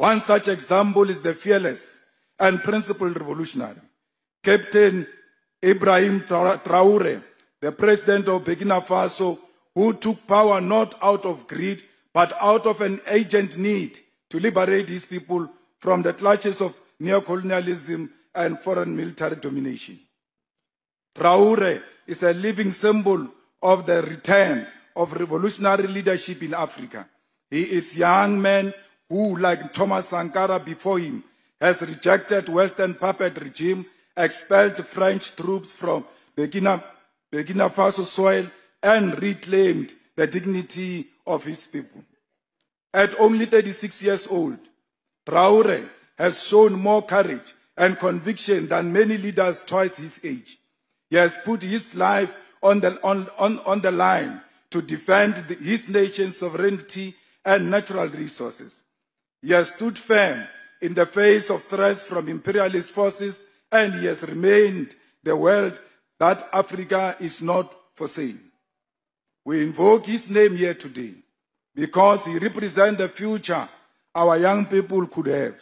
One such example is the fearless and principled revolutionary, Captain Ibrahim Traore, the president of Burkina Faso, who took power not out of greed, but out of an urgent need to liberate his people from the clutches of neocolonialism and foreign military domination. Traore is a living symbol of the return of revolutionary leadership in Africa. He is a young man who, like Thomas Sankara before him, has rejected Western puppet regime, expelled French troops from Burkina Faso soil, and reclaimed the dignity of his people. At only 36 years old, Traore has shown more courage and conviction than many leaders twice his age. He has put his life on the line to defend his nation's sovereignty and natural resources. He has stood firm in the face of threats from imperialist forces, and he has remained the world that Africa is not for sale. We invoke his name here today because he represents the future our young people could have.